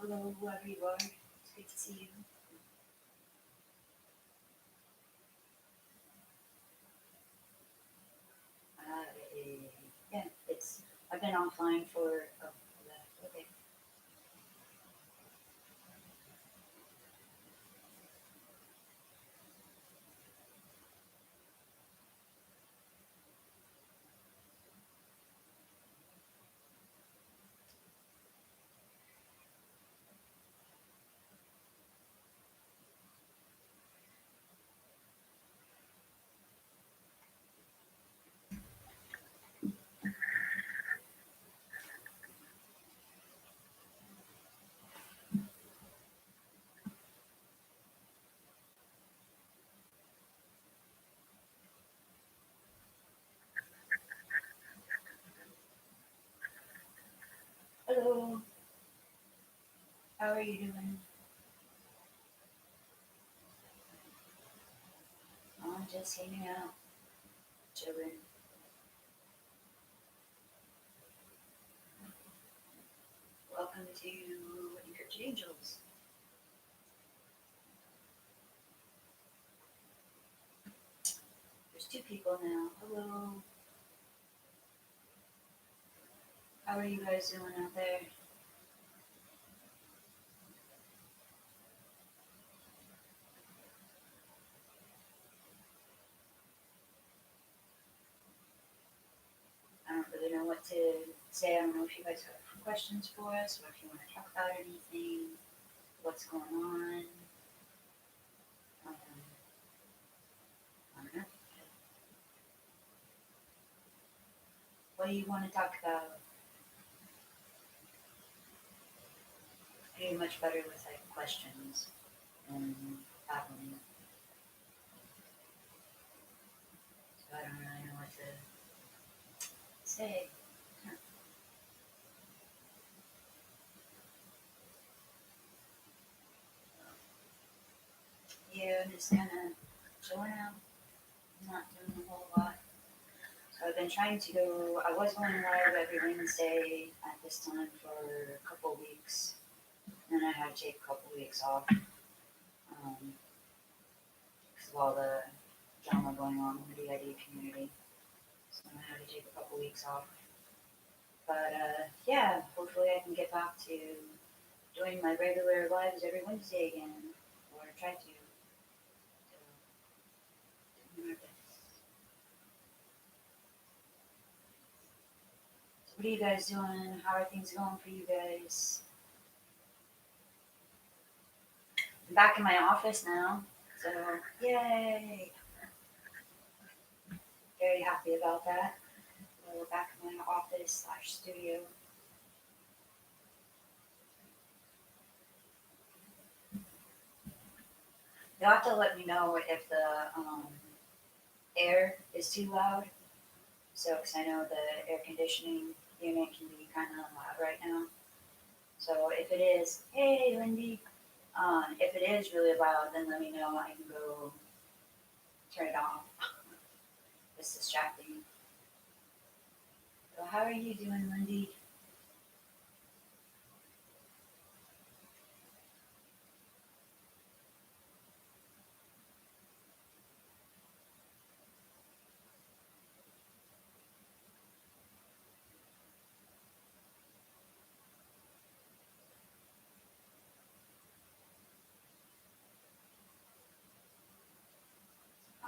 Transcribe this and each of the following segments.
hello, whoever you are. It's good to see you. Uh, yeah, it's. I've been offline for. Oh, okay. Hello. How are you doing? I'm just hanging out, chilling. Welcome to EncryptDID Angels. There's two people now. Hello. How are you guys doing out there? I don't really know what to say. I don't know if you guys have questions for us or if you want to talk about anything, what's going on. Um, I don't know. What do you want to talk about? I do much better with like questions and babbling, so I don't really know what to say. Yeah, I'm just kind of chilling out, not doing a whole lot. So I've been trying to go. I was going live every Wednesday at this time for a couple of weeks. Then I had to take a couple of weeks off because of all the drama going on in the DID community. So I had to take a couple of weeks off. But yeah, hopefully I can get back to doing my regular lives every Wednesday again, or try to. So, doing my best. So what are you guys doing? How are things going for you guys? I'm back in my office now, so yay! Very happy about that. We're back in my office slash studio. You'll have to let me know if the air is too loud. So, because I know the air conditioning unit can be kind of loud right now. So, if it is, hey, Lindy, if it is really loud, then let me know. I can go turn it off. It's distracting. So, how are you doing, Lindy?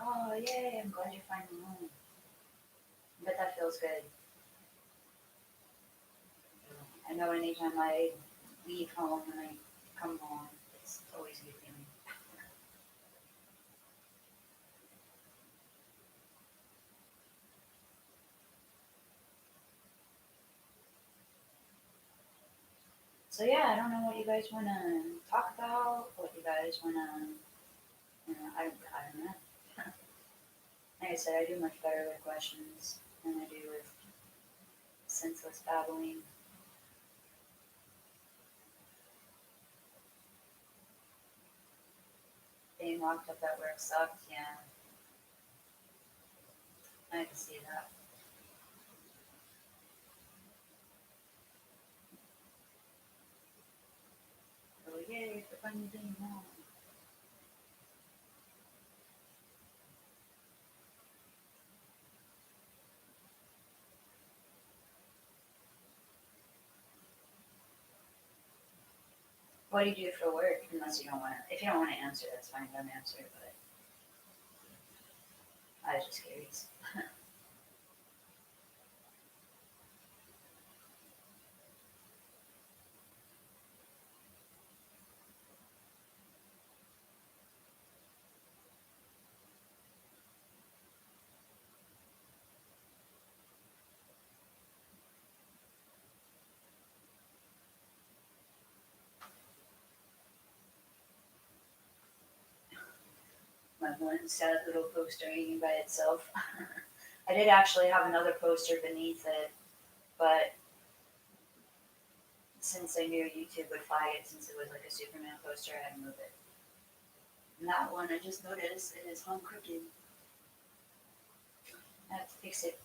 Oh, yay, I'm glad you're finally home. But that feels good. I know anytime I leave home and I come home, it's always a good feeling. So yeah, I don't know what you guys want to talk about. What you guys want to, I don't know. Like I said, I do much better with questions than I do with senseless babbling. Being locked up at work sucks. Yeah, I can see that. funny thing now. What do you do for work? Unless you don't want to. If you don't want to answer, that's fine. Don't answer. But I was just curious. My one sad little poster hanging by itself. I did actually have another poster beneath it, but since I knew YouTube would flag it since it was like a Superman poster, I had to move it. And that one I just noticed it is hung crooked. I have to fix it.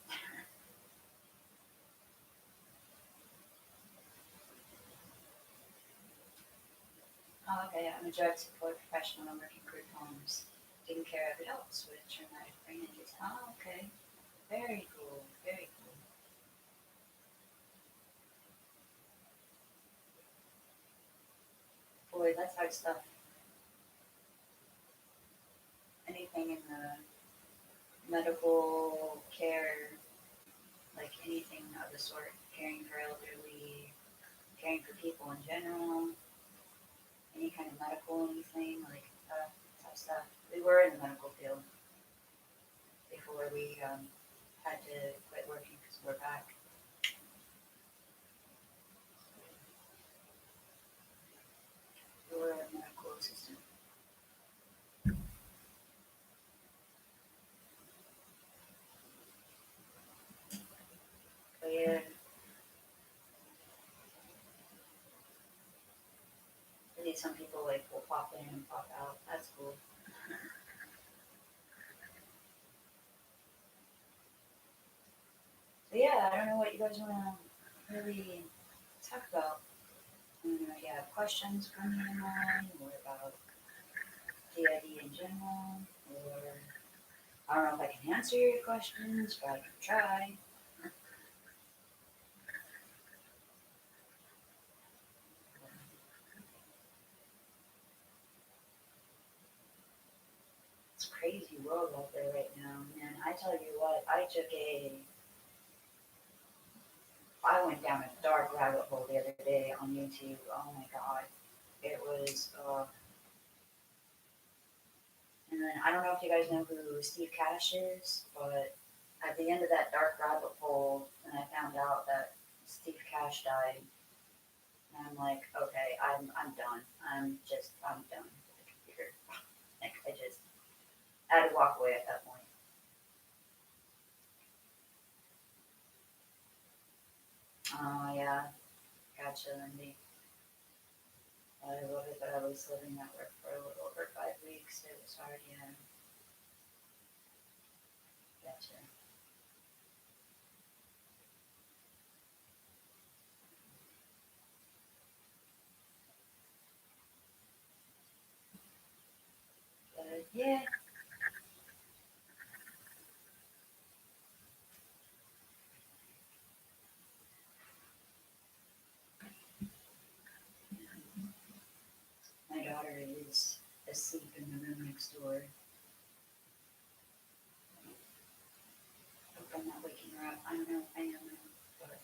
Oh, okay, I'm a drug support professional. I'm working group homes, taking care of adults with traumatic brain injuries. Oh, okay. Very cool. Very cool. Boy, that's hard stuff. Anything in the medical care, like anything of the sort, caring for elderly, caring for people in general, any kind of medical anything, like tough stuff. We were in the medical field before we had to quit working because we're back. We were a medical assistant. But yeah, maybe some people like will pop in and pop out. That's cool. But yeah, I don't know what you guys want to really talk about. If you have questions coming in mind, or about DID in general, or I don't know if I can answer your questions, but I can try. It's a crazy world out there right now, man. I tell you what, I went down a dark rabbit hole the other day on YouTube. Oh my god, it was. And then I don't know if you guys know who Steve Cash is, but at the end of that dark rabbit hole, and I found out that Steve Cash died, and I'm like, okay, I'm done. I'm done with the computer. Like I had to walk away at that point. Oh yeah, gotcha, Lindy. I love it, but I was living at work for a little over 5 weeks. It was hard, yeah. Gotcha. But yeah, my daughter is asleep in the room next door. Hope I'm not waking her up. I don't know. I am, but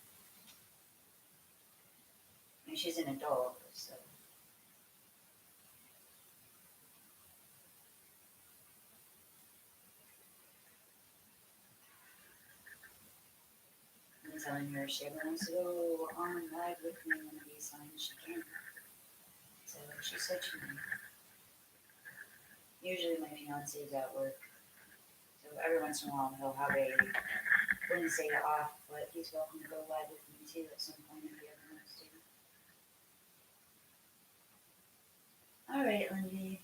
I mean, she's an adult, so I'm telling her she ever wants to go on a ride with me one of these times, she can. So she said she might. Usually my fiance is at work, so every once in a while he'll have a Wednesday off, but he's welcome to go live with me too at some point if he ever wants to. All right, Lindy.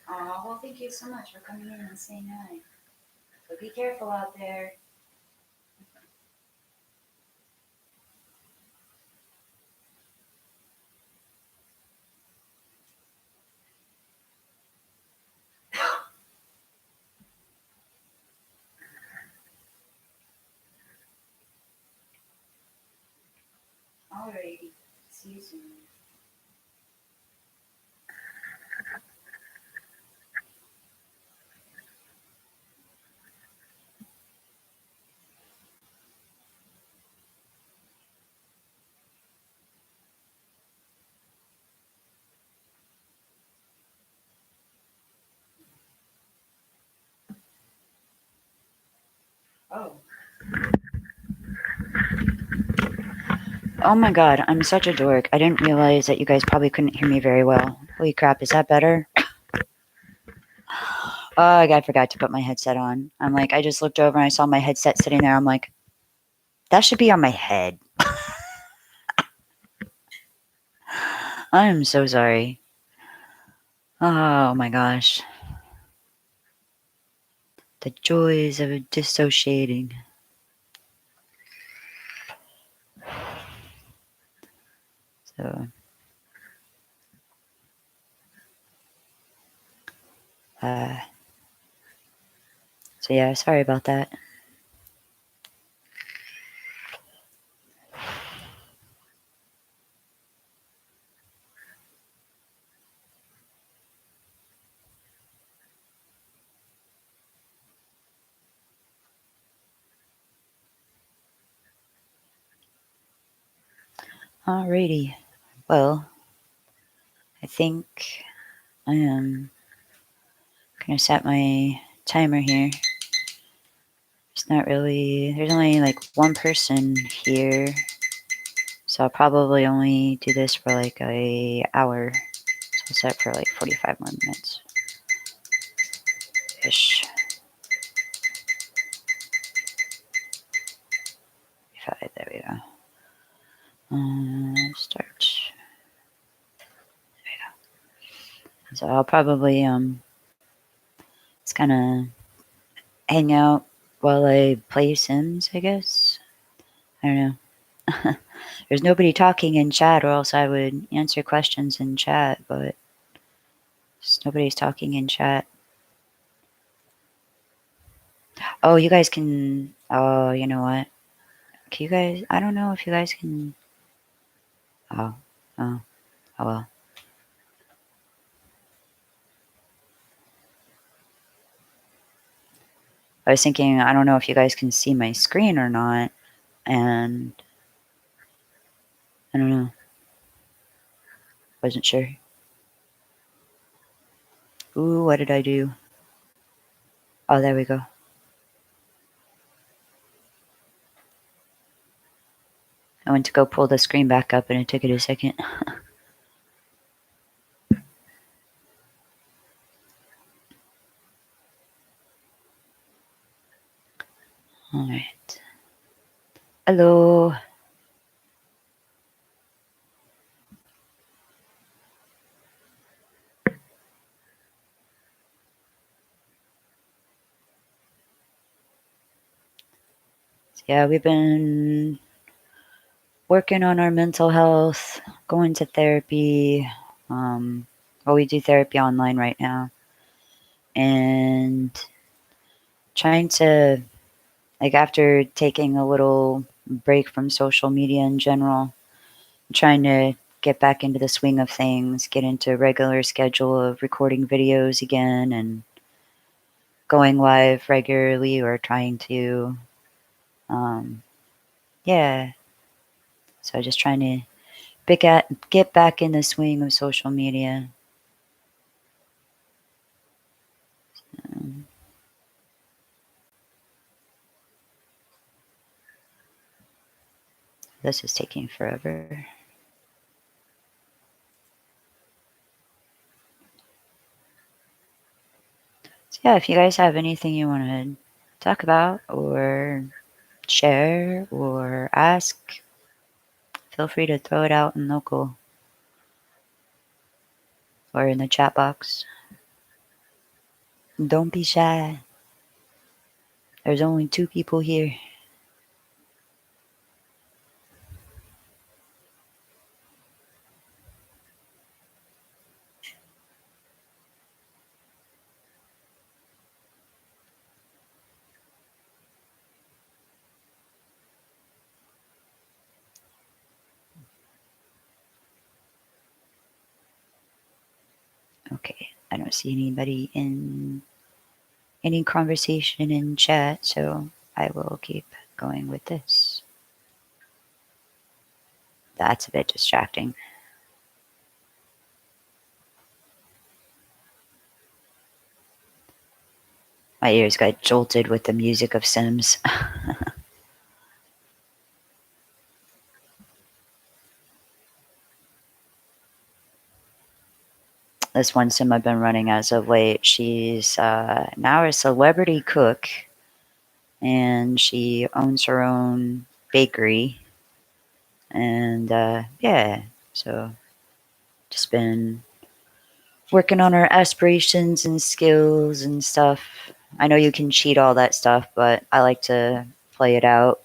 Oh, well, thank you so much for coming in and saying hi. So be careful out there. Alrighty. See you soon. Oh. Oh my god, I'm such a dork. I didn't realize that you guys probably couldn't hear me very well. Holy crap, is that better? Oh, I forgot to put my headset on. I'm like, I just looked over and I saw my headset sitting there. I'm like, that should be on my head. I am so sorry. Oh my gosh. The joys of dissociating. So, uh, so yeah, sorry about that. Alrighty. Well, I think I am gonna set my timer here. It's not really, there's only like one person here. So I'll probably only do this for like a hour. So I'll set for like 45 more minutes. Ish. There we go. Start. There we go. So I'll probably just kind of hang out while I play Sims, I guess. I don't know. There's nobody talking in chat, or else I would answer questions in chat, but nobody's talking in chat. Oh, you guys can. Oh, you know what? Can you guys? I don't know if you guys can. Oh, oh, oh well. I was thinking, I don't know if you guys can see my screen or not, and I don't know. Wasn't sure. Ooh, what did I do? Oh, there we go. I went to go pull the screen back up, and it took it a second. All right. Hello. Yeah, we've been working on our mental health, going to therapy. Well, we do therapy online right now, and trying to, like, after taking a little break from social media in general, trying to get back into the swing of things, get into a regular schedule of recording videos again and going live regularly, or trying to, um, yeah. So just trying to get back in the swing of social media. Um, this is taking forever. So yeah, if you guys have anything you want to talk about or share or ask, feel free to throw it out in local or in the chat box. Don't be shy. There's only 2 people here. Okay, I don't see anybody in any conversation in chat, so I will keep going with this. That's a bit distracting. My ears got jolted with the music of Sims. This one sim I've been running as of late, she's now a celebrity cook, and she owns her own bakery. And yeah, so just been working on our aspirations and skills and stuff. I know you can cheat all that stuff, but I like to play it out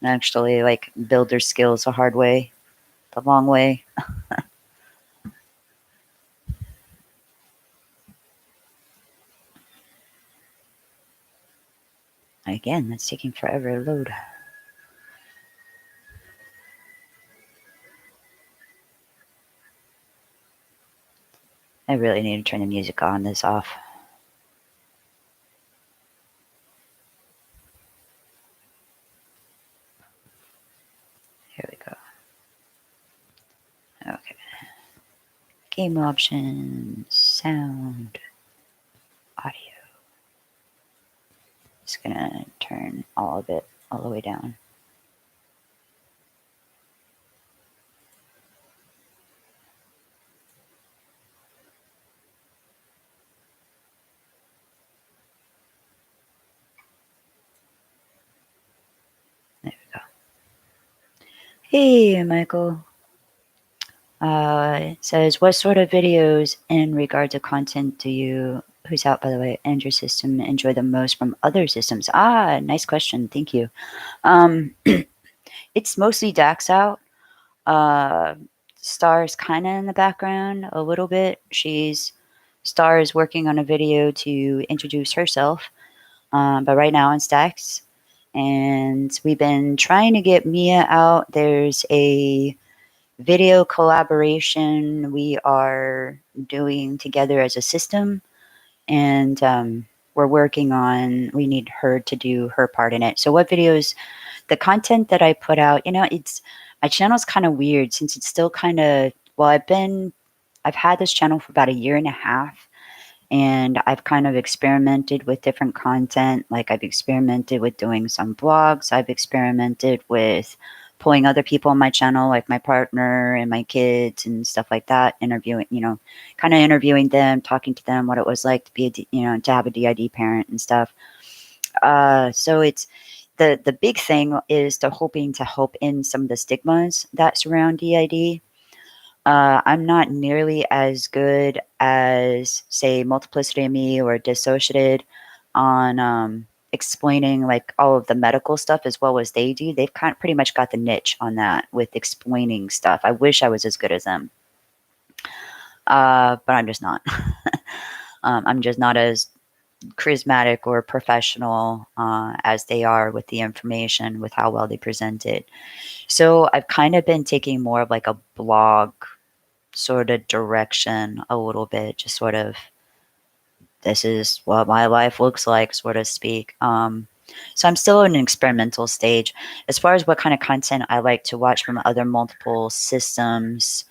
and actually like build their skills the hard way, the long way. Again, that's taking forever to load. I really need to turn the music on this off. Here we go. Okay. Game options, sound, audio. Just gonna turn all of it all the way down. There we go. Hey, Michael. It says, what sort of videos in regard to content do you, who's out by the way, and your system enjoy the most from other systems? Ah, nice question. Thank you. It's mostly Dax out. Uh, Star's kind of in the background a little bit. Star is working on a video to introduce herself, but right now it's Dax. And we've been trying to get Mia out. There's a video collaboration we are doing together as a system, and we're working on, we need her to do her part in it. So what videos, the content that I put out, it's, my channel's kind of weird since it's still kind of, well, I've had this channel for about a year and a half, and I've kind of experimented with different content. Like I've experimented with doing some blogs. I've experimented with pulling other people on my channel, like my partner and my kids and stuff like that, interviewing, kind of interviewing them, talking to them, what it was like to be to have a DID parent and stuff. So it's, the big thing is to hoping to help in some of the stigmas that surround DID. I'm not nearly as good as, say, Multiplicity of Me or Dissociated on explaining like all of the medical stuff as well as they do. They've kind of pretty much got the niche on that with explaining stuff. I wish I was as good as them, but I'm just not. I'm just not as charismatic or professional as they are with the information, with how well they present it. So I've kind of been taking more of like a blog sort of direction a little bit, just sort of, this is what my life looks like, so to speak. So I'm still in an experimental stage. As far as what kind of content I like to watch from other multiple systems,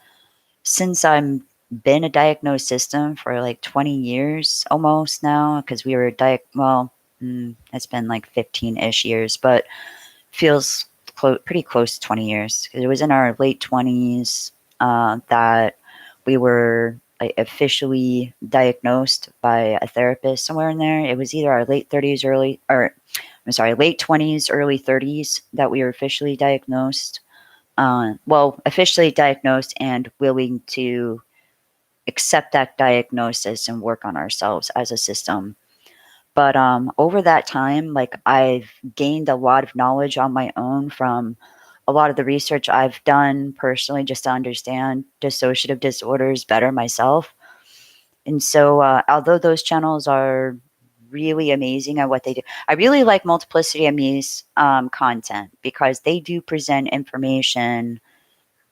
since I'm been a diagnosed system for like 20 years almost now, because we were it's been like 15-ish years, but feels pretty close to 20 years. It was in our late 20s that we were like, officially diagnosed by a therapist somewhere in there. It was either our late 30s, late 20s, early 30s that we were officially diagnosed. Officially diagnosed and willing to accept that diagnosis and work on ourselves as a system. But over that time, like I've gained a lot of knowledge on my own from a lot of the research I've done personally just to understand dissociative disorders better myself. And so, although those channels are really amazing at what they do, I really like Multiplicity of Me's content because they do present information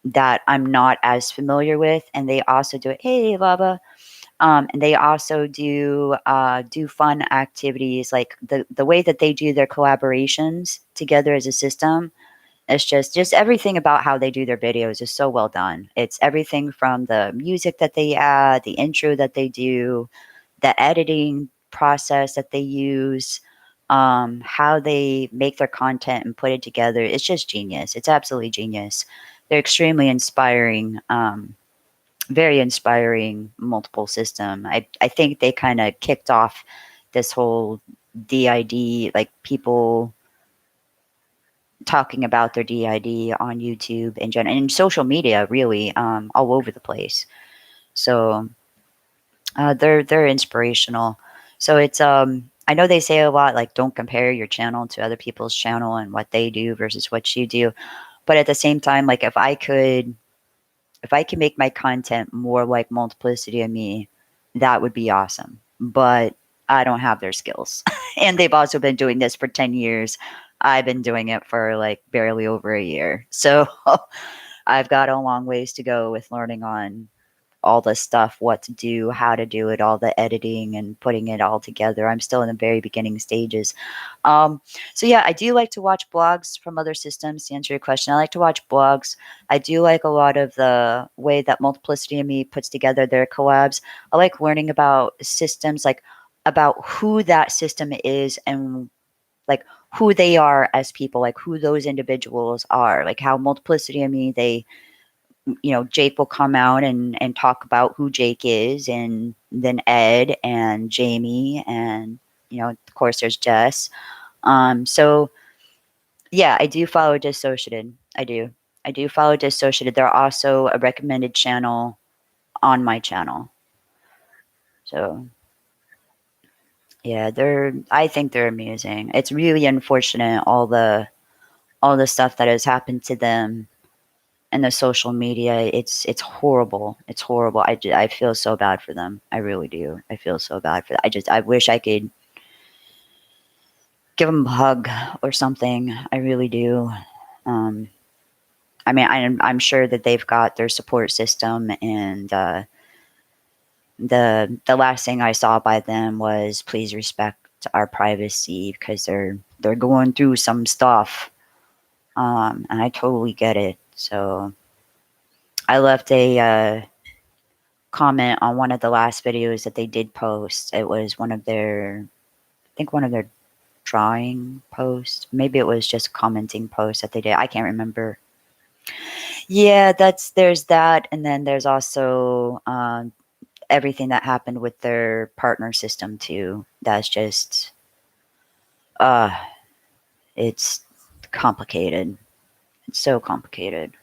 that I'm not as familiar with, and they also do it. Hey, Lava. And they also do fun activities like the way that they do their collaborations together as a system. It's just everything about how they do their videos is so well done. It's everything from the music that they add, the intro that they do, the editing process that they use, how they make their content and put it together. It's just genius. It's absolutely genius. They're extremely inspiring, very inspiring multiple system. I think they kind of kicked off this whole DID, like people talking about their DID on YouTube and and social media, really, all over the place. So they're inspirational. So it's I know they say a lot like don't compare your channel to other people's channel and what they do versus what you do, but at the same time, like if I can make my content more like Multiplicity and me, that would be awesome. But I don't have their skills. And they've also been doing this for 10 years. I've been doing it for like barely over a year. So I've got a long ways to go with learning on all the stuff, what to do, how to do it, all the editing and putting it all together. I'm still in the very beginning stages. Um, so yeah, I do like to watch blogs from other systems to answer your question. I like to watch blogs. I do like a lot of the way that Multiplicity and me puts together their collabs. I like learning about systems, like about who that system is and like who they are as people, like who those individuals are, like how Multiplicity and me, they Jake will come out and talk about who Jake is, and then Ed and Jamie, and of course there's Jess. So yeah, I do follow Dissociated. I do follow Dissociated. They're also a recommended channel on my channel. So yeah, I think they're amazing. It's really unfortunate all the stuff that has happened to them and the social media. It's horrible. It's horrible. I feel so bad for them. I really do. I feel so bad for them. I wish I could give them a hug or something. I really do. Um, I mean, I'm sure that they've got their support system, and the last thing I saw by them was please respect our privacy because they're going through some stuff, and I totally get it. So I left a comment on one of the last videos that they did post. It was one of their, I think one of their drawing posts. Maybe it was just a commenting post that they did. I can't remember. Yeah, there's that, and then there's also everything that happened with their partner system too. That's just uh, it's complicated. It's so complicated.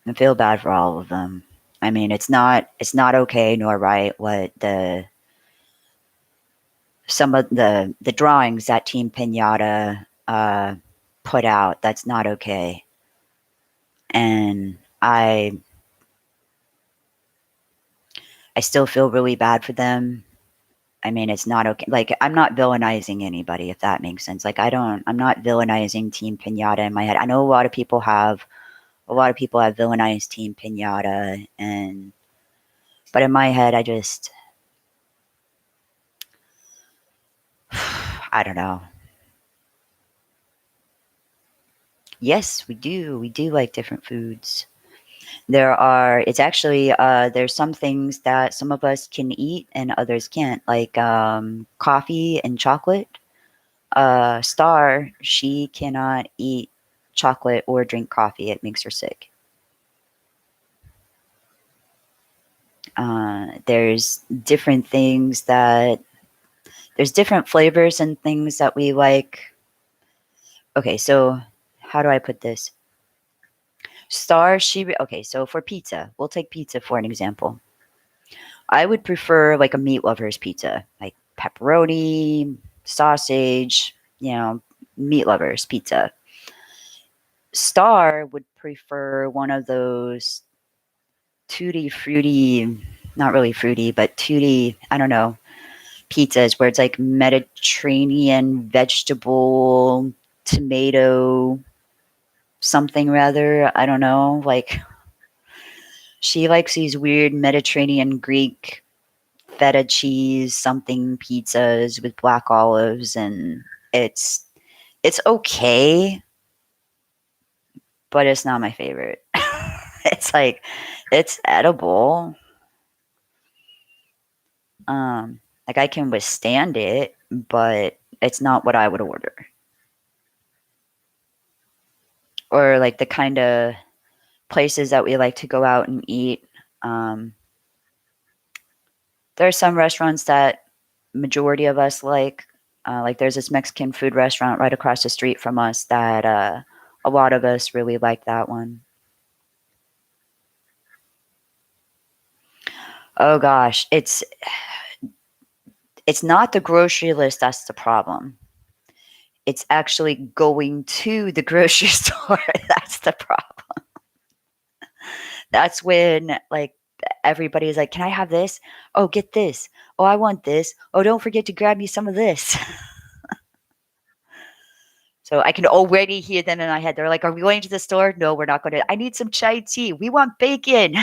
I feel bad for all of them. I mean, it's not okay nor right what the some of the drawings that Team Pinata put out. That's not okay, and I still feel really bad for them. I mean, it's not okay. Like, I'm not villainizing anybody, if that makes sense. Like, I'm not villainizing Team Pinata in my head. I know a lot of people have villainized Team Pinata, but in my head, I don't know. Yes, we do. We do like different foods. It's actually, there's some things that some of us can eat and others can't, like coffee and chocolate. Star, she cannot eat chocolate or drink coffee. It makes her sick. There's different things there's different flavors and things that we like. Okay, so how do I put this? Star, okay, so for pizza, we'll take pizza for an example. I would prefer like a meat lover's pizza, like pepperoni, sausage, meat lovers pizza. Star would prefer one of those tutti fruity, not really fruity, but tutti, I don't know, pizzas where it's like Mediterranean vegetable, tomato, something rather. I don't know. Like, She likes these weird Mediterranean Greek feta cheese something pizzas with black olives, and it's it's okay, but it's not my favorite. It's like it's edible. Like I can withstand it, but it's not what I would order. Or like the kind of places that we like to go out and eat. Um, there are some restaurants that majority of us like. Like there's this Mexican food restaurant right across the street from us that a lot of us really like that one. Oh gosh, it's not the grocery list that's the problem. It's actually going to the grocery store that's the problem. That's when like everybody's like, "Can I have this? Oh, get this. Oh, I want this. Oh, don't forget to grab me some of this." So I can already hear them in my head. They're like, "Are we going to the store? No, we're not going to. I need some chai tea. We want bacon."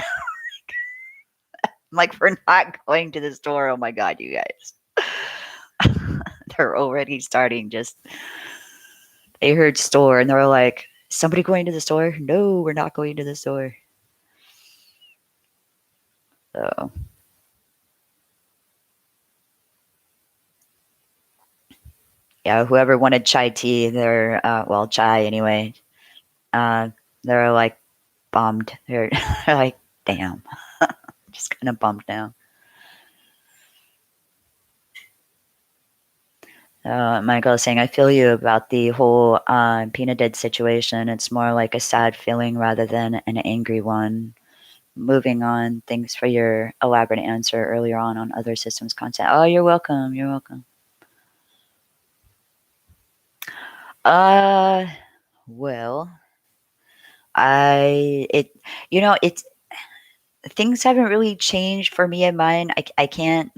I'm like, we're not going to the store. Oh my god, you guys. They're already starting just they heard store and they're like, "Somebody going to the store? No, we're not going to the store." So, yeah, whoever wanted chai tea, they're well, chai anyway. Uh, they're like bummed. They're like, "Damn." Just kind of bummed now. Michael is saying, I feel you about the whole peanut dead situation. It's more like a sad feeling rather than an angry one. Moving on, thanks for your elaborate answer earlier on other systems content. Oh, you're welcome. You're welcome. Uh, well, it, it's, things haven't really changed for me and mine. I can't,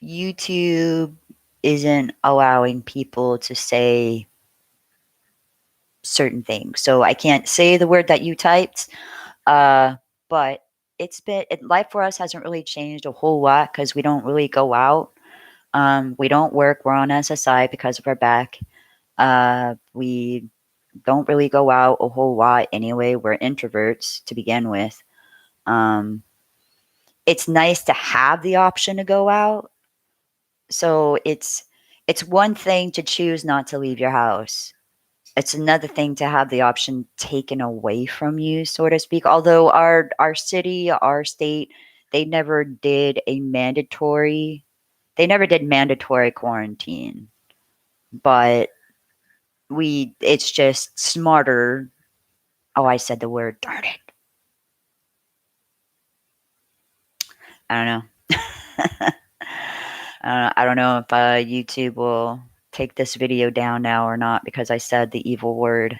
YouTube isn't allowing people to say certain things. So I can't say the word that you typed. But life for us hasn't really changed a whole lot because we don't really go out. We don't work. We're on SSI because of our back. We don't really go out a whole lot anyway. We're introverts to begin with. Um, it's nice to have the option to go out. So it's one thing to choose not to leave your house. It's another thing to have the option taken away from you, so to speak. Although our city, our state, they never did a mandatory they never did mandatory quarantine. But it's just smarter. Oh, I said the word, darn it. I don't know. I don't know if YouTube will take this video down now or not because I said the evil word.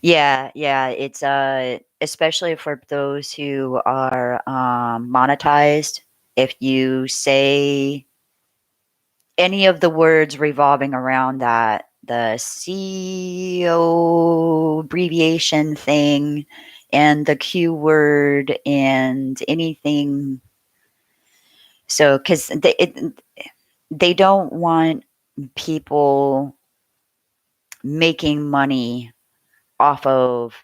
Yeah, yeah, it's especially for those who are monetized. If you say any of the words revolving around that, the CO abbreviation thing, and the Q word, and anything, so because they don't want people making money off of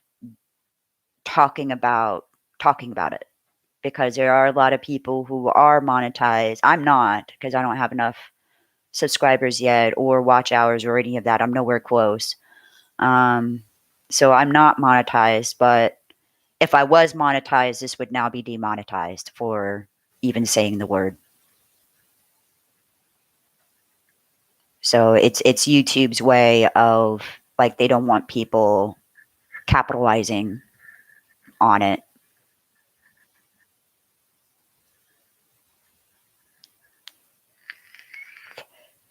talking about talking about it because there are a lot of people who are monetized. I'm not because I don't have enough subscribers yet or watch hours or any of that. I'm nowhere close. Um, so I'm not monetized, but if I was monetized, this would now be demonetized for even saying the word. So it's YouTube's way of like they don't want people capitalizing on it.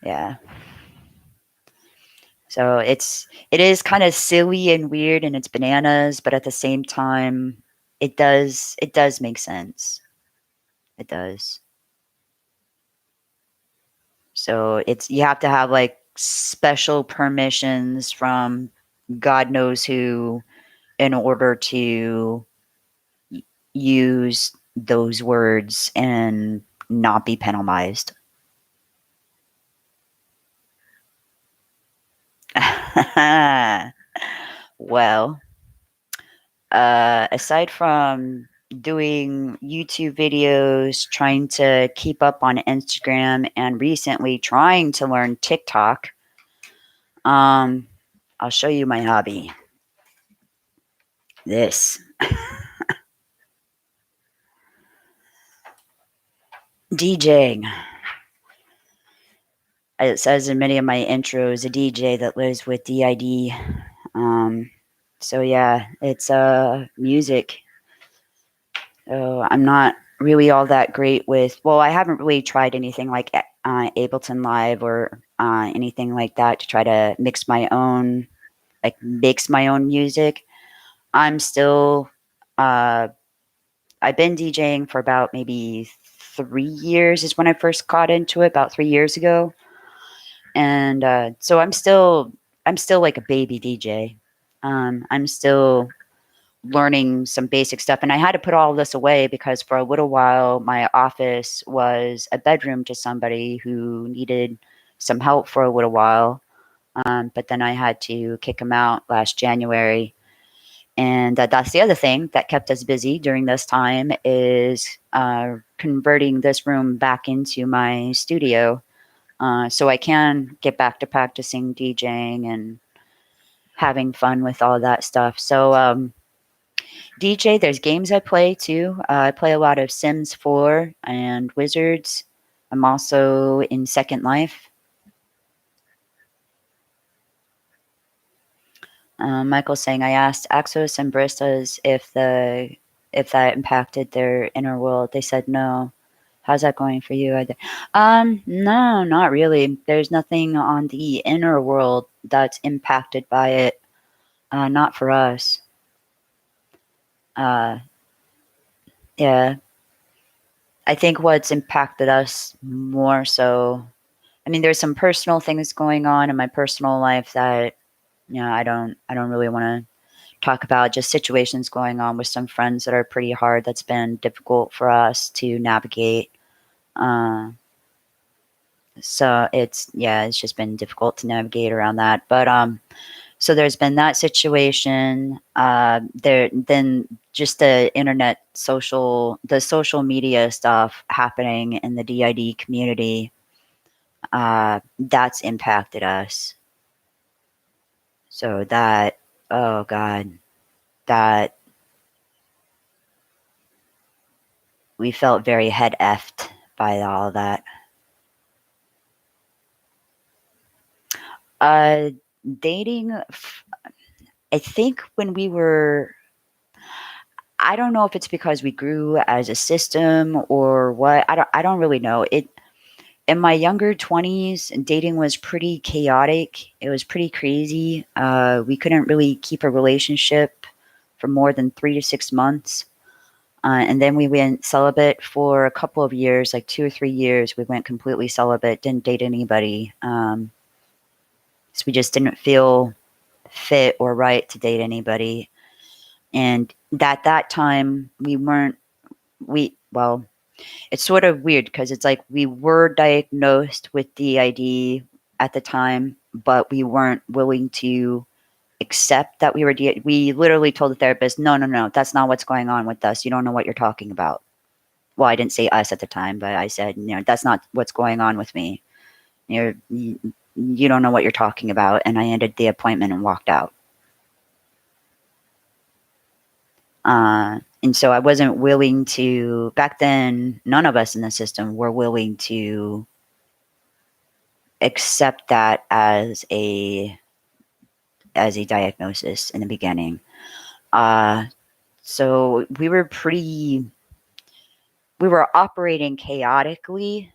Yeah. So it is kind of silly and weird and it's bananas, but at the same time, it does make sense. It does. So it's you have to have like special permissions from God knows who in order to use those words and not be penalized. Well, aside from doing YouTube videos, trying to keep up on Instagram, and recently trying to learn TikTok, um, I'll show you my hobby. This DJing. It says in many of my intros, a DJ that lives with DID. Um, so yeah, it's music. I'm not really all that great with. Well, I haven't really tried anything like Ableton Live or anything like that to try to mix my own music. I'm still. I've been DJing for about maybe 3 years. Is when I first got into it, about 3 years ago, and so I'm still like a baby DJ. I'm still learning some basic stuff. And I had to put all this away because for a little while, my office was a bedroom to somebody who needed some help for a little while. But then I had to kick him out last January. And that's the other thing that kept us busy during this time is converting this room back into my studio. So I can get back to practicing DJing and having fun with all that stuff. So DJ, there's games I play too. I play a lot of Sims 4 and Wizards. I'm also in Second Life. Michael's saying I asked Axos and Baristas if that impacted their inner world. They said no. How's that going for you? No, not really. There's nothing on the inner world that's impacted by it. Not for us. Uh, yeah, I think what's impacted us more so. I mean, there's some personal things going on in my personal life that I don't really want to talk about. Just situations going on with some friends that are pretty hard. That's been difficult for us to navigate. Uh, so it's just been difficult to navigate around that. But so there's been that situation. Then just the social media stuff happening in the DID community. That's impacted us. So that, oh God, that we felt very head effed by all of that. Uh, dating, I think when we were, I don't know if it's because we grew as a system or what. I don't really know. In my younger 20s, dating was pretty chaotic. It was pretty crazy. We couldn't really keep a relationship for more than 3 to 6 months. And then we went celibate for a couple of years, like 2 or 3 years. We went completely celibate, didn't date anybody. So we just didn't feel fit or right to date anybody. And at that time, well, it's sort of weird because it's like we were diagnosed with DID at the time, but we weren't willing to accept that we were we literally told the therapist, no, no, no, that's not what's going on with us. You don't know what you're talking about. Well, I didn't say us at the time, but I said, that's not what's going on with me. You don't know what you're talking about. And I ended the appointment and walked out. And so I wasn't willing to, back then, none of us in the system were willing to accept that as a diagnosis in the beginning. So we were operating chaotically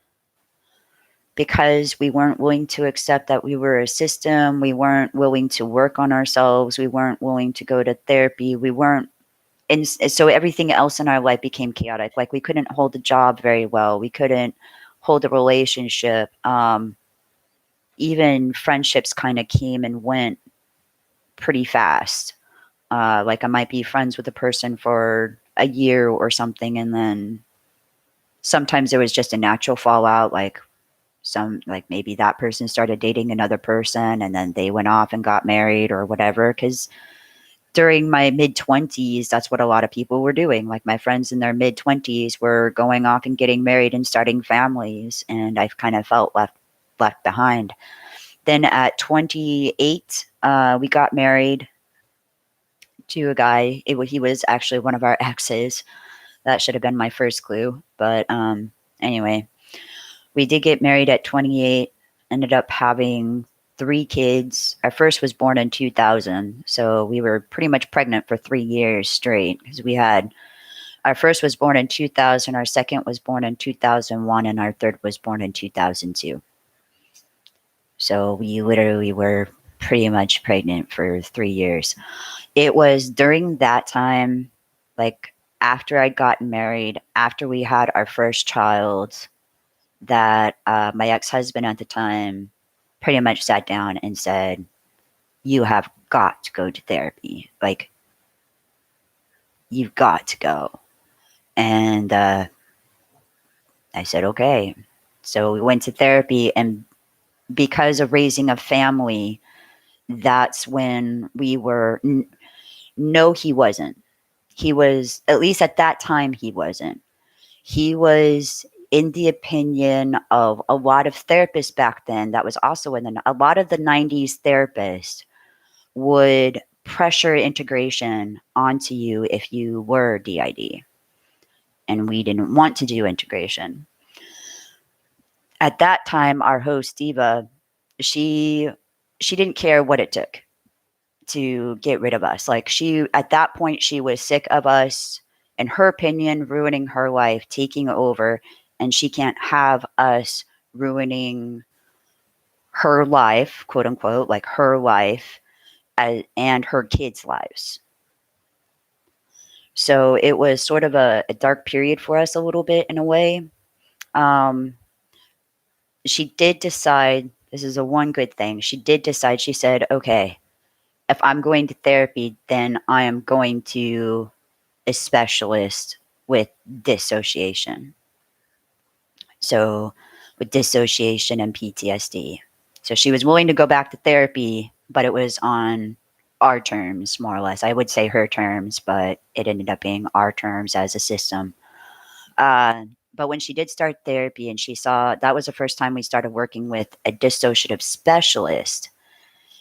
because we weren't willing to accept that we were a system. We weren't willing to work on ourselves. We weren't willing to go to therapy. And so everything else in our life became chaotic. Like we couldn't hold a job very well. We couldn't hold a relationship. even friendships kind of came and went pretty fast. Like I might be friends with a person for a year or something, and then sometimes there was just a natural fallout. Like maybe that person started dating another person, and then they went off and got married or whatever. Because during my mid 20s, that's what a lot of people were doing. Like my friends in their mid 20s were going off and getting married and starting families, and I've kind of felt left behind. Then at 28, we got married to a guy. He was actually one of our exes. That should have been my first clue. But anyway, we did get married at 28, ended up having 3 kids. Our first was born in 2000. So we were pretty much pregnant for 3 years straight because we had our first was born in 2000, our second was born in 2001, and our third was born in 2002. So we literally were pretty much pregnant for 3 years. It was during that time, like after I'd gotten married, after we had our first child, that my ex husband at the time pretty much sat down and said, "You have got to go to therapy. Like, you've got to go." And I said, "Okay." So we went to therapy, and because of raising a family, that's when we were. No, he wasn't. He was, at least at that time, he wasn't. He was, in the opinion of a lot of therapists back then, that was also in a lot of the 90s therapists would pressure integration onto you if you were DID. And we didn't want to do integration. At that time, our host, Diva, she she didn't care what it took to get rid of us. Like she at that point she was sick of us, in her opinion, ruining her life, taking over, and she can't have us ruining her life, quote unquote, like her life and her kids' lives. So it was sort of a dark period for us a little bit in a way. Um, she did decide, this is a one good thing, she did decide, she said, okay, if I'm going to therapy, then I am going to a specialist with dissociation. So, with dissociation and PTSD. So, she was willing to go back to therapy, but it was on our terms, more or less. I would say her terms, but it ended up being our terms as a system. Uh, but when she did start therapy and she saw that was the first time we started working with a dissociative specialist,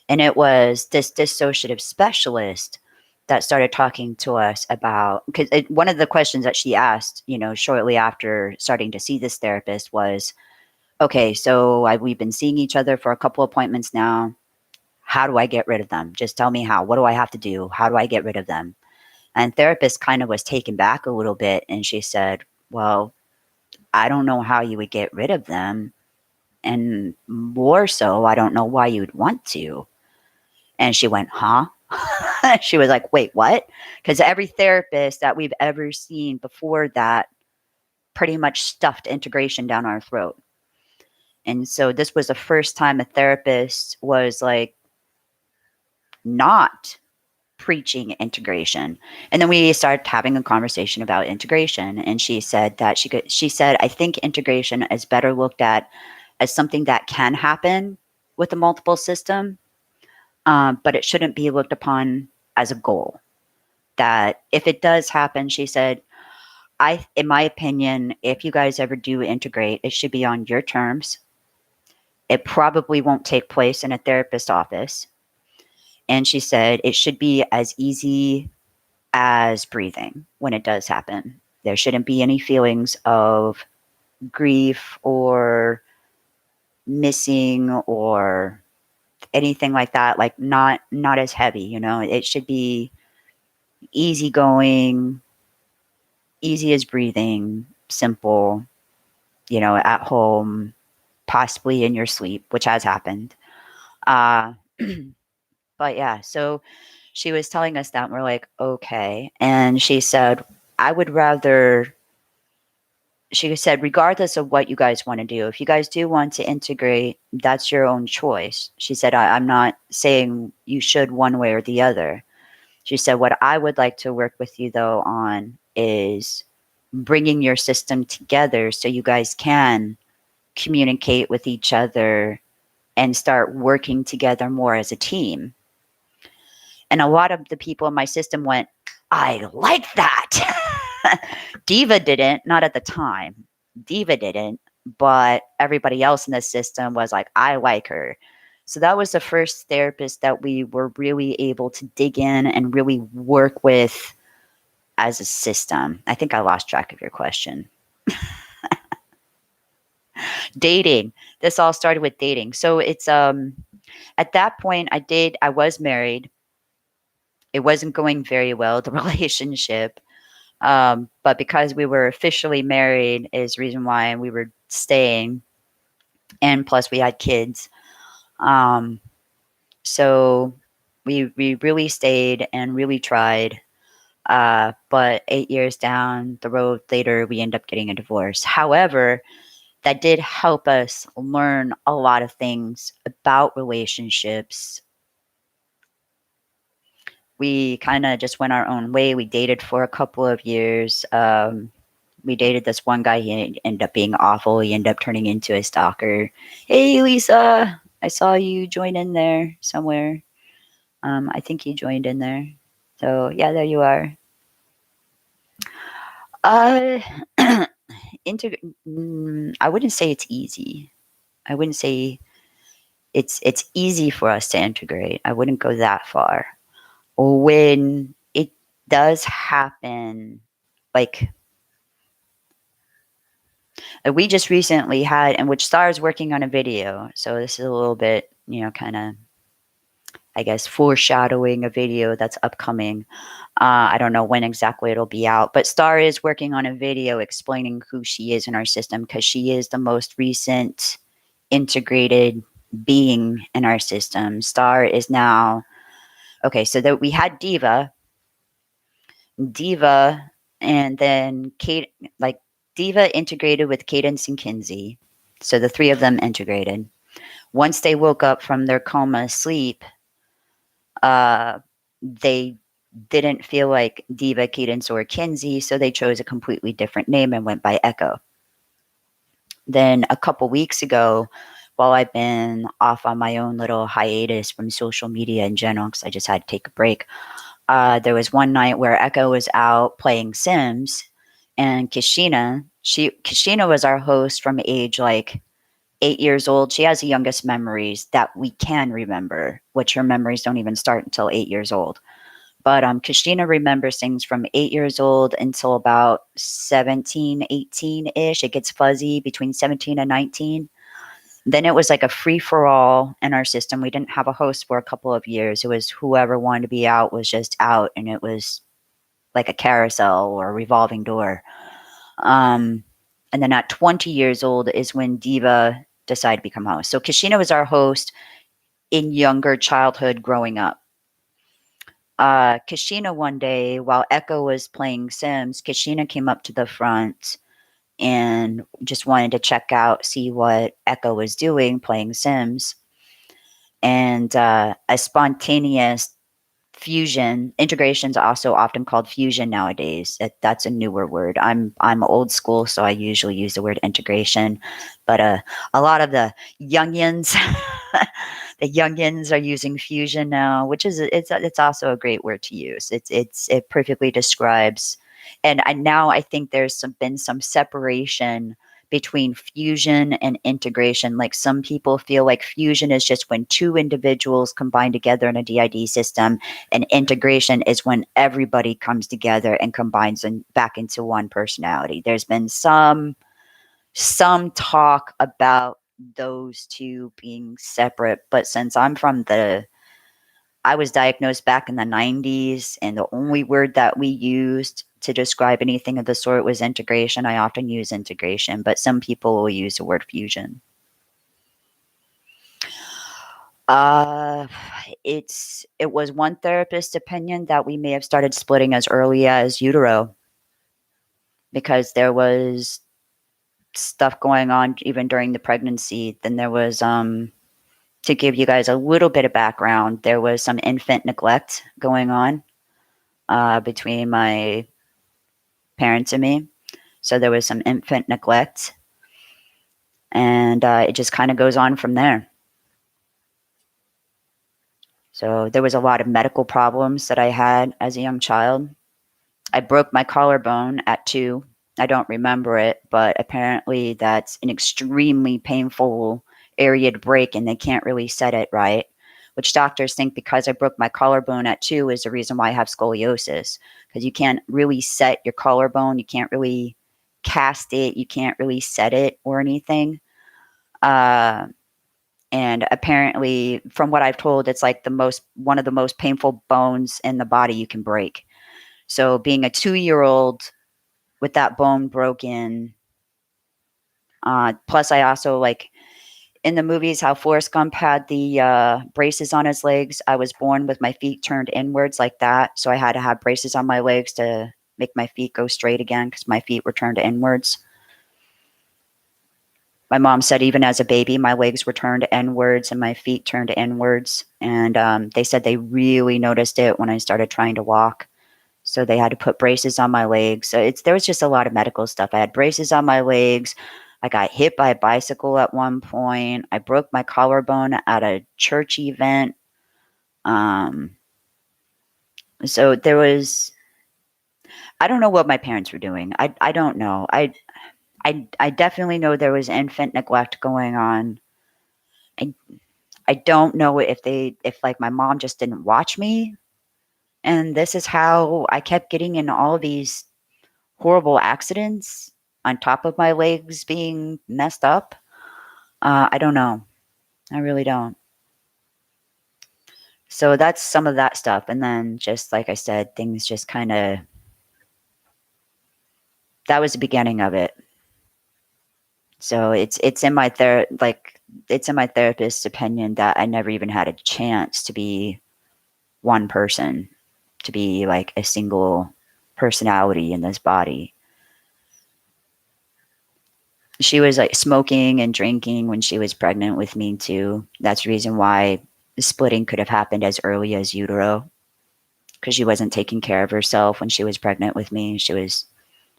and it was this dissociative specialist that started talking to us about, because one of the questions that she asked, shortly after starting to see this therapist was, okay, so we've been seeing each other for a couple appointments now. How do I get rid of them? Just tell me how. What do I have to do? How do I get rid of them? And therapist kind of was taken back a little bit, and she said, well, I don't know how you would get rid of them. And more so, I don't know why you'd want to. And she went, huh? She was like, wait, what? Because every therapist that we've ever seen before that pretty much stuffed integration down our throat. And so this was the first time a therapist was like not preaching integration. And then we started having a conversation about integration. And she said that she said, I think integration is better looked at as something that can happen with a multiple system, but it shouldn't be looked upon as a goal. That if it does happen, she said, in my opinion, if you guys ever do integrate, it should be on your terms. It probably won't take place in a therapist office. And she said it should be as easy as breathing when it does happen. There shouldn't be any feelings of grief or missing or anything like that, like not as heavy, It should be easygoing, easy as breathing, simple, at home, possibly in your sleep, which has happened. Uh, but yeah, so she was telling us that, and we're like, okay. And she said, I would rather she said, regardless of what you guys want to do, if you guys do want to integrate, that's your own choice. She said, I'm not saying you should one way or the other. She said, what I would like to work with you though on is bringing your system together so you guys can communicate with each other and start working together more as a team. And a lot of the people in my system went, I like that. Diva didn't, not at the time. Diva didn't, but everybody else in the system was like, I like her. So that was the first therapist that we were really able to dig in and really work with as a system. I think I lost track of your question. Dating. This all started with dating. So it's at that point I was married. It wasn't going very well, the relationship. But because we were officially married is the reason why we were staying. And plus we had kids. Um, so we really stayed and really tried. But 8 years down the road later, we end up getting a divorce. However, that did help us learn a lot of things about relationships. We kind of just went our own way. We dated for a couple of years. We dated this one guy. He ended up being awful. He ended up turning into a stalker. Hey, Lisa, I saw you join in there somewhere. I think you joined in there. So yeah, there you are. Uh, I wouldn't say it's easy. I wouldn't say it's easy for us to integrate. I wouldn't go that far. When it does happen, like we just recently had, in which Star is working on a video. So this is a little bit, kind of, I guess, foreshadowing a video that's upcoming. I don't know when exactly it'll be out, but Star is working on a video explaining who she is in our system because she is the most recent integrated being in our system. Star is now okay. So that we had Diva, and then Kate, like Diva integrated with Cadence and Kinsey. So the three of them integrated. Once they woke up from their coma sleep, they didn't feel like Diva, Cadence, or Kinsey, so they chose a completely different name and went by Echo. Then a couple weeks ago, while I've been off on my own little hiatus from social media in general, because I just had to take a break, there was one night where Echo was out playing Sims, and Kashina was our host from age like 8 years old. She has the youngest memories that we can remember, which her memories don't even start until 8 years old. But Christina remembers things from 8 years old until about 17, 18 ish. It gets fuzzy between 17 and 19. Then it was like a free for all in our system. We didn't have a host for a couple of years. It was whoever wanted to be out was just out, and it was like a carousel or a revolving door. Um, and then at 20 years old is when Diva decided to become host. So Kashina was our host in younger childhood growing up. Kashina one day, while Echo was playing Sims, Kashina came up to the front and just wanted to check out, see what Echo was doing playing Sims. And a spontaneous fusion integration is also often called fusion nowadays. That's a newer word. I'm old school, so I usually use the word integration, but a lot of the youngins the youngins are using fusion now, which is it's also a great word to use. It perfectly describes, and now I think there's been some separation between fusion and integration. Like some people feel like fusion is just when two individuals combine together in a DID system, and integration is when everybody comes together and combines back into one personality. There's been some talk about those two being separate, but since I was diagnosed back in the 90s, and the only word that we used to describe anything of the sort was integration. I often use integration, but some people will use the word fusion. Uh, it was one therapist's opinion that we may have started splitting as early as utero, because there was stuff going on even during the pregnancy. Then there was, to give you guys a little bit of background, there was some infant neglect going on between my parents and me. So there was some infant neglect, and it just kind of goes on from there. So there was a lot of medical problems that I had as a young child. I broke my collarbone at 2. I don't remember it, but apparently that's an extremely painful area to break, and they can't really set it right. Which doctors think because I broke my collarbone at 2 is the reason why I have scoliosis. Because you can't really set your collarbone, you can't really cast it, you can't really set it or anything. Uh, and apparently, from what I've told, it's like one of the most painful bones in the body you can break. So being a 2-year-old with that bone broken, plus I also like in the movies how Forrest Gump had the braces on his legs. I was born with my feet turned inwards like that, so I had to have braces on my legs to make my feet go straight again because my feet were turned inwards. My mom said even as a baby, my legs were turned inwards and my feet turned inwards, and they said they really noticed it when I started trying to walk. So they had to put braces on my legs. So there was just a lot of medical stuff. I had braces on my legs. I got hit by a bicycle at one point. I broke my collarbone at a church event. Um, so there was, I don't know what my parents were doing. I don't know. I definitely know there was infant neglect going on. I, I don't know if like my mom just didn't watch me. And this is how I kept getting in all these horrible accidents on top of my legs being messed up. I don't know. I really don't. So that's some of that stuff. And then just like I said, things just kind of, that was the beginning of it. So it's in my it's in my therapist's opinion that I never even had a chance to be one person, to be like a single personality in this body. She was like smoking and drinking when she was pregnant with me too. That's the reason why the splitting could have happened as early as utero, because she wasn't taking care of herself when she was pregnant with me. She was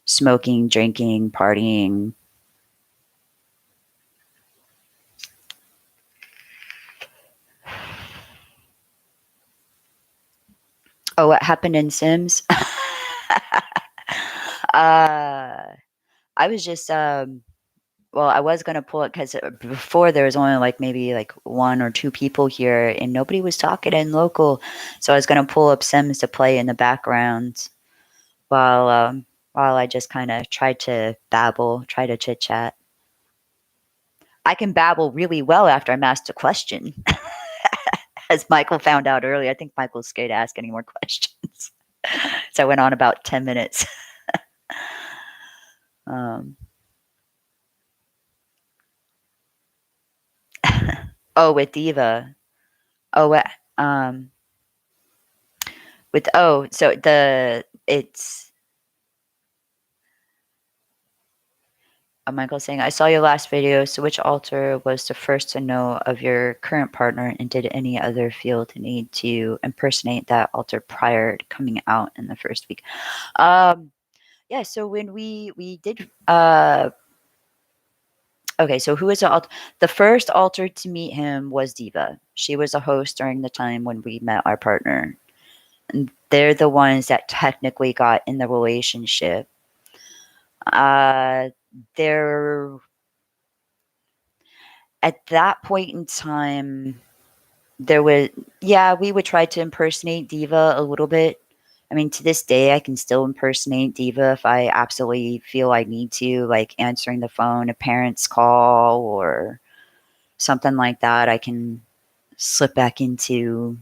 smoking, drinking, partying. Oh, what happened in Sims? I was just well, I was gonna pull it because before there was only like maybe like 1 or 2 people here, and nobody was talking in local. So I was gonna pull up Sims to play in the background while while I just kind of tried to babble, try to chit chat. I can babble really well after I'm asked a question, as Michael found out earlier. I think Michael's scared to ask any more questions, so I went on about 10 minutes. um, oh, with Diva. Oh, um, with so it's Michael saying, I saw your last video. So, which altar was the first to know of your current partner, and did any other feel the need to impersonate that altar prior to coming out in the first week? Um, yeah. So when we did, okay. So who is the first altar to meet him was Diva. She was a host during the time when we met our partner, and they're the ones that technically got in the relationship. Uh, they're at that point in time, there was, yeah, we would try to impersonate Diva a little bit. I mean, to this day, I can still impersonate Diva if I absolutely feel I need to, like answering the phone, a parent's call, or something like that. I can slip back into,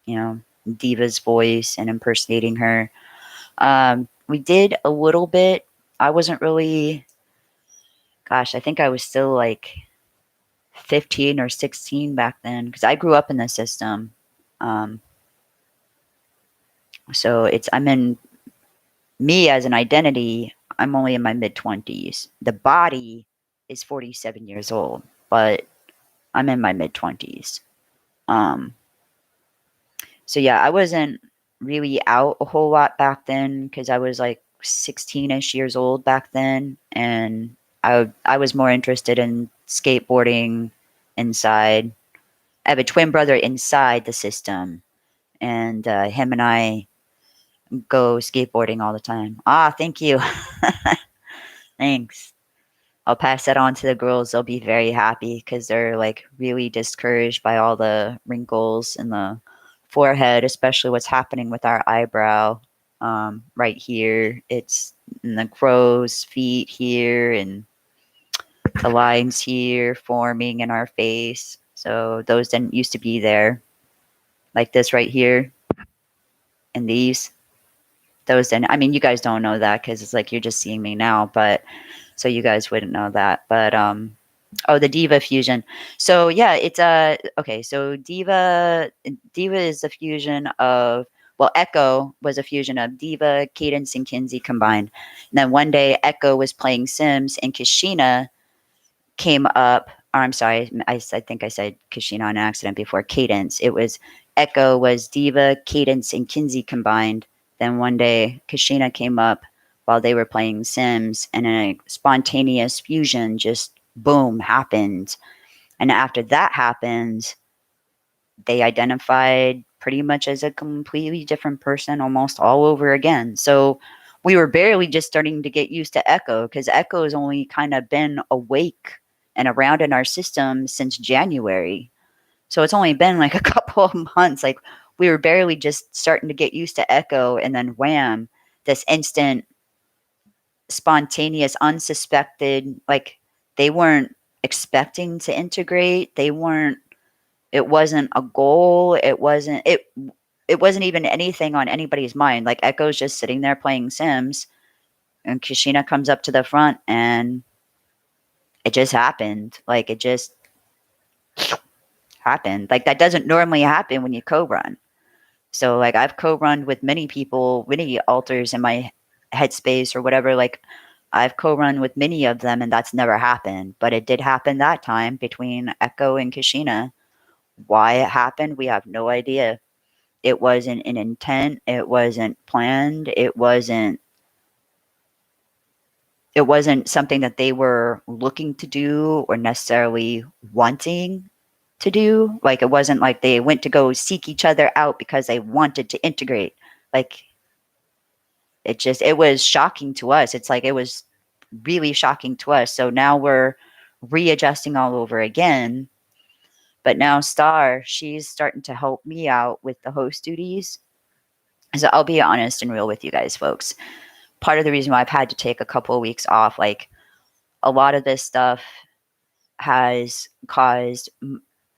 you know, Diva's voice and impersonating her. We did a little bit. I wasn't really, gosh, I think I was still like 15 or 16 back then because I grew up in the system. Um, so I'm in me as an identity. I'm only in my mid 20s. The body is 47 years old, but I'm in my mid 20s. Um, so yeah, I wasn't really out a whole lot back then because I was like 16ish years old back then, and I was more interested in skateboarding inside. I have a twin brother inside the system, and him and I go skateboarding all the time. Ah, thank you. Thanks. I'll pass that on to the girls. They'll be very happy because they're like really discouraged by all the wrinkles in the forehead, especially what's happening with our eyebrow right here. It's in the crow's feet here and the lines here forming in our face. So those didn't used to be there, like this right here and these. Those didn't. I mean, you guys don't know that because it's like you're just seeing me now, but so you guys wouldn't know that. But oh, the diva fusion. So yeah, it's okay. So diva is a fusion of, well, Echo was a fusion of Diva, Cadence, and Kinsey combined. And then one day Echo was playing Sims and Kashina came up. Or I'm sorry, I think I said Kashina on accident before Cadence. It was Echo was Diva, Cadence, and Kinsey combined. Then one day Kashina came up while they were playing Sims, and a spontaneous fusion just boom happened. And after that happened, they identified pretty much as a completely different person almost all over again. So we were barely just starting to get used to Echo because Echo has only kind of been awake and around in our system since January. So it's only been like a couple of months. Like we were barely just starting to get used to Echo, and then wham, this instant, spontaneous, unsuspected, like they weren't expecting to integrate. They weren't, it wasn't a goal. It wasn't even anything on anybody's mind. Like Echo's just sitting there playing Sims, and Kashina comes up to the front, and it just happened. Like it just happened. Like that doesn't normally happen when you co-run. So like I've co-run with many people, many alters in my headspace or whatever. Like I've co-run with many of them, and that's never happened. But it did happen that time between Echo and Kashina. Why it happened, we have no idea. It wasn't an intent. It wasn't planned. It wasn't something that they were looking to do or necessarily wanting to do. Like it wasn't like they went to go seek each other out because they wanted to integrate. Like it was shocking to us. It's like it was really shocking to us. So now we're readjusting all over again. But now Star, she's starting to help me out with the host duties. So I'll be honest and real with you guys, folks. Part of the reason why I've had to take a couple of weeks off, like a lot of this stuff has caused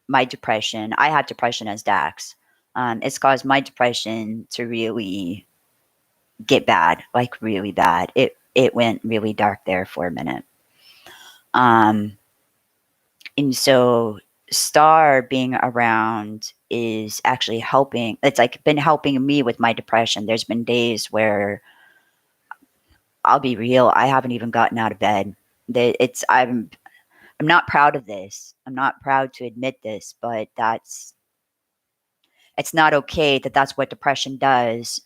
my depression. I had depression as Dax. It's caused my depression to really get bad, like really bad. It went really dark there for a minute. And so Star being around is actually helping. It's like been helping me with my depression. There's been days where I'll be real, I haven't even gotten out of bed. I'm not proud of this. I'm not proud to admit this, but it's not okay that that's what depression does.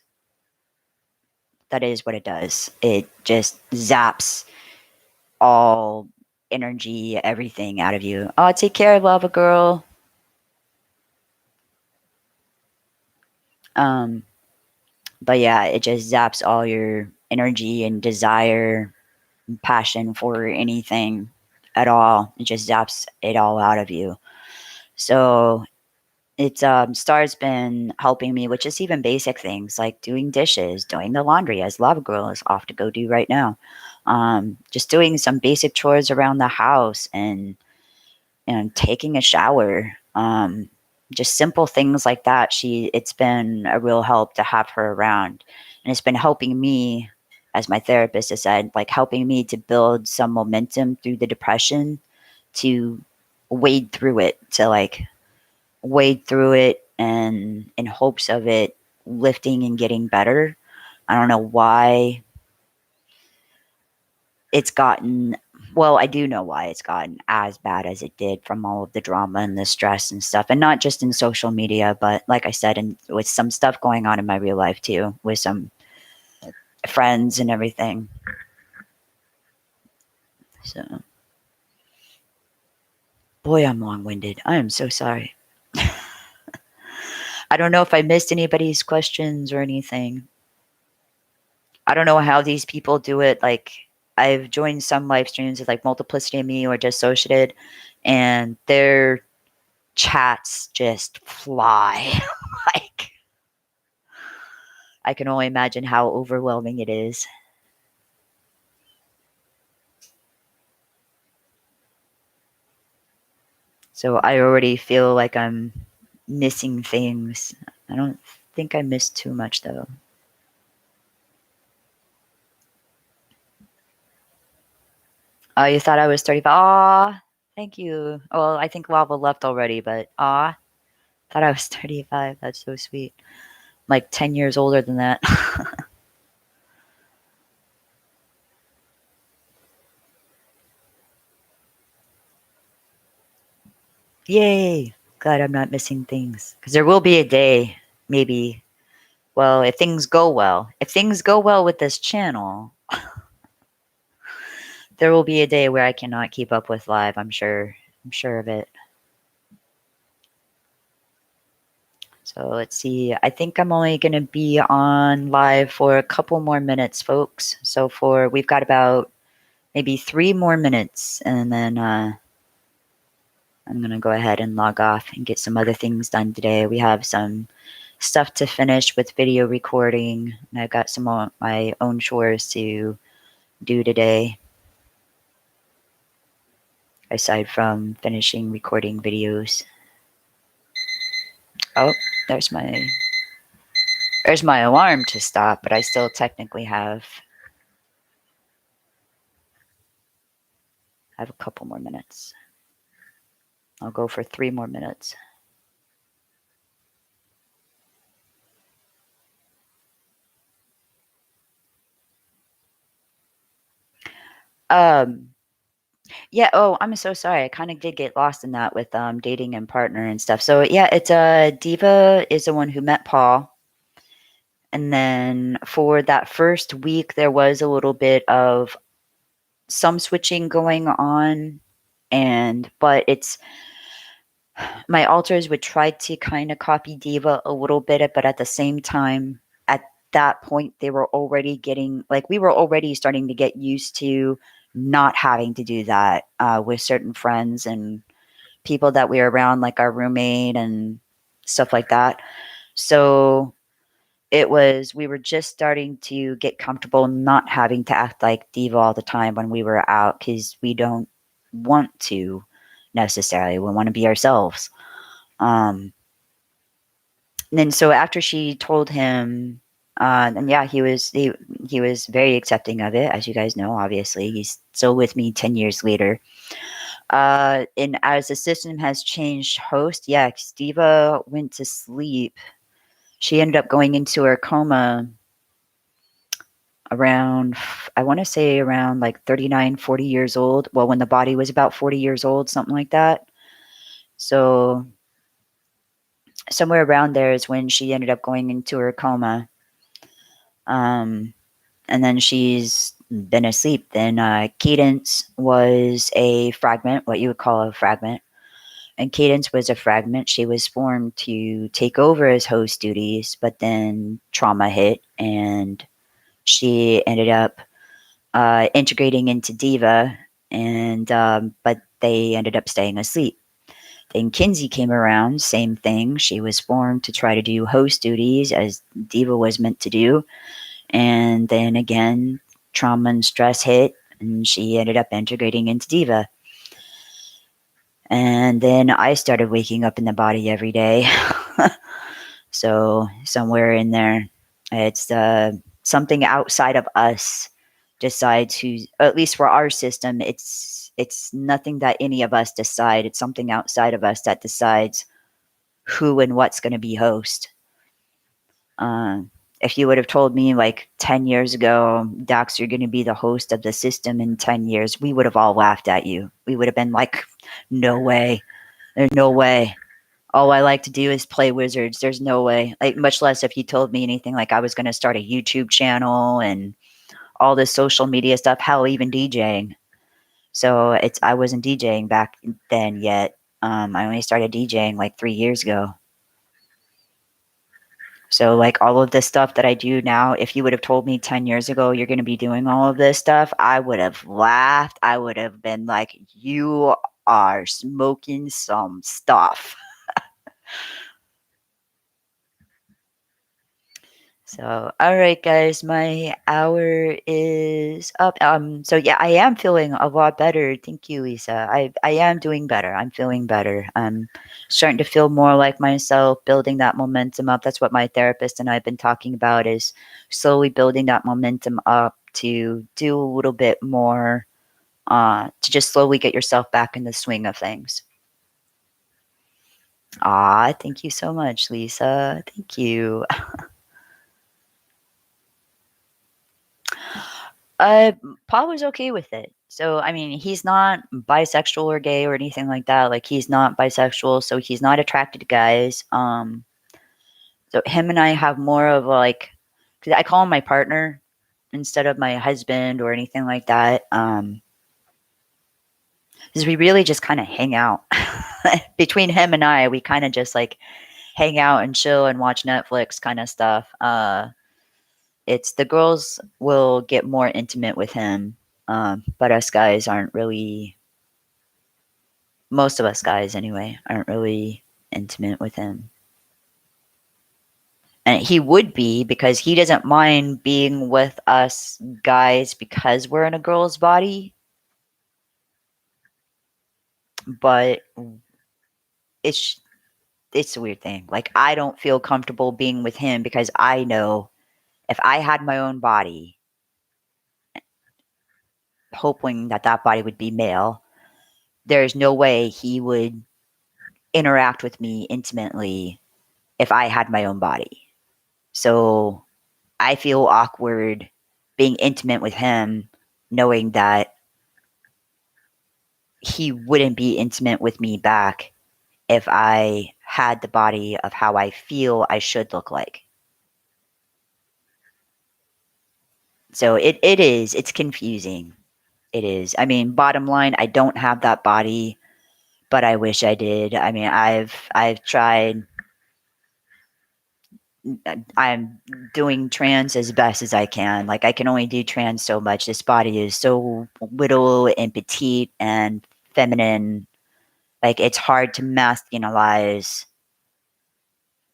That is what it does. It just zaps all energy, everything out of you. Oh, take care, lava girl. Um, but yeah, it just zaps all your energy and desire and passion for anything at all. It just zaps it all out of you. So it's Star's been helping me with just even basic things like doing dishes, doing the laundry, as Lava Girl is off to go do right now. Just doing some basic chores around the house and taking a shower. Just simple things like that. It's been a real help to have her around, and it's been helping me, as my therapist has said, like helping me to build some momentum through the depression, to wade through it, to like wade through it and in hopes of it lifting and getting better. I don't know why it's gotten, well, I do know why it's gotten as bad as it did from all of the drama and the stress and stuff. And not just in social media, but like I said, and with some stuff going on in my real life too, with some friends and everything. So, boy, I'm long winded. I am so sorry. I don't know if I missed anybody's questions or anything. I don't know how these people do it. Like, I've joined some live streams with like Multiplicity and Me or just Sociated, and their chats just fly. Like, I can only imagine how overwhelming it is. So I already feel like I'm missing things. I don't think I missed too much though. Oh, you thought I was 35? Aw, thank you. Well, I think Lava left already, but aw, thought I was 35. That's so sweet. Like 10 years older than that. Yay! Glad I'm not missing things. Because there will be a day, maybe. Well, if things go well with this channel, there will be a day where I cannot keep up with live. I'm sure. I'm sure of it. So let's see. I think I'm only going to be on live for a couple more minutes, folks. So we've got about maybe 3 more minutes, and then I'm going to go ahead and log off and get some other things done today. We have some stuff to finish with video recording, and I've got some of my own chores to do today, aside from finishing recording videos. Oh, there's my alarm to stop, but I still technically have a couple more minutes. I'll go for 3 more minutes. Um, yeah. Oh, I'm so sorry. I kind of did get lost in that with dating and partner and stuff. So yeah, it's Diva is the one who met Paul, and then for that first week there was a little bit of some switching going on, but it's my alters would try to kind of copy Diva a little bit, but at the same time, at that point, they were already getting like we were already starting to get used to not having to do that with certain friends and people that we were around, like our roommate and stuff like that. So we were just starting to get comfortable not having to act like Diva all the time when we were out because we don't want to necessarily. We want to be ourselves. And then so after she told him, and yeah, he was very accepting of it, as you guys know. Obviously, he's still with me 10 years later. And as the system has changed host, yeah, Diva went to sleep. She ended up going into her coma around, I want to say around like 39, 40 years old. Well, when the body was about 40 years old, something like that. So somewhere around there is when she ended up going into her coma. And then she's been asleep. Then Cadence was a fragment, what you would call a fragment. And Cadence was a fragment. She was formed to take over as host duties, but then trauma hit and she ended up integrating into Diva, and but they ended up staying asleep. Then Kinsey came around, same thing. She was formed to try to do host duties as Diva was meant to do, and then again, trauma and stress hit, and she ended up integrating into Diva. And then I started waking up in the body every day. So somewhere in there, it's something outside of us decides who, at least for our system, it's nothing that any of us decide. It's something outside of us that decides who and what's going to be host. If you would have told me like 10 years ago, Dax, you're going to be the host of the system in 10 years, we would have all laughed at you. We would have been like, no way. There's no way. All I like to do is play Wizards. There's no way. Like, much less if you told me anything like I was going to start a YouTube channel and all this social media stuff, hell, even DJing. So I wasn't DJing back then yet. I only started DJing like 3 years ago. So, like, all of this stuff that I do now, if you would have told me 10 years ago you're going to be doing all of this stuff, I would have laughed. I would have been like, you are smoking some stuff. So, all right, guys, my hour is up. So yeah, I am feeling a lot better. Thank you, Lisa. I am doing better. I'm feeling better. I'm starting to feel more like myself, building that momentum up. That's what my therapist and I've been talking about is slowly building that momentum up to do a little bit more, to just slowly get yourself back in the swing of things. Ah, thank you so much, Lisa. Thank you. Uh, Paul was okay with it. So, I mean, he's not bisexual or gay or anything like that. Like, he's not bisexual, so he's not attracted to guys. So him and I have more of like, 'cause I call him my partner instead of my husband or anything like that. Because we really just kind of hang out. Between him and I, we kind of just like hang out and chill and watch Netflix kind of stuff. It's the girls will get more intimate with him, but us guys aren't really. Most of us guys, anyway, aren't really intimate with him. And he would be because he doesn't mind being with us guys because we're in a girl's body. But it's it's a weird thing. Like, I don't feel comfortable being with him because I know if I had my own body, hoping that that body would be male, there's no way he would interact with me intimately if I had my own body. So I feel awkward being intimate with him, knowing that he wouldn't be intimate with me back if I had the body of how I feel I should look like. So it's confusing. It is. I mean, bottom line, I don't have that body, but I wish I did. I mean, I've tried. I'm doing trans as best as I can. Like, I can only do trans so much. This body is so little and petite and feminine. Like, it's hard to masculinize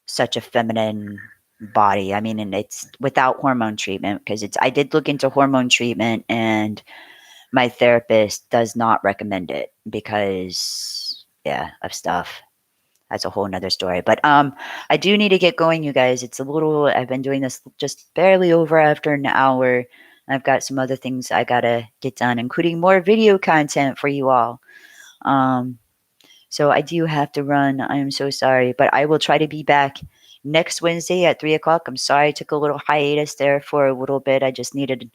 such a feminine body. I mean, and it's without hormone treatment because it's. I did look into hormone treatment, and my therapist does not recommend it because, yeah, of stuff. That's a whole nother story. But I do need to get going, you guys. It's a little. I've been doing this just barely over after an hour. I've got some other things I gotta get done, including more video content for you all. Um, so I do have to run. I am so sorry, but I will try to be back next Wednesday at 3 o'clock. I'm sorry I took a little hiatus there for a little bit. I just needed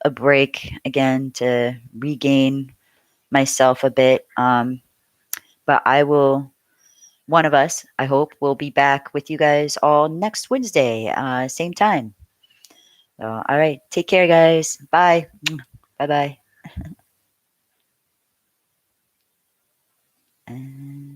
a break again to regain myself a bit. But I will. One of us, I hope, will be back with you guys all next Wednesday, same time. So, all right, take care, guys. Bye. Bye bye.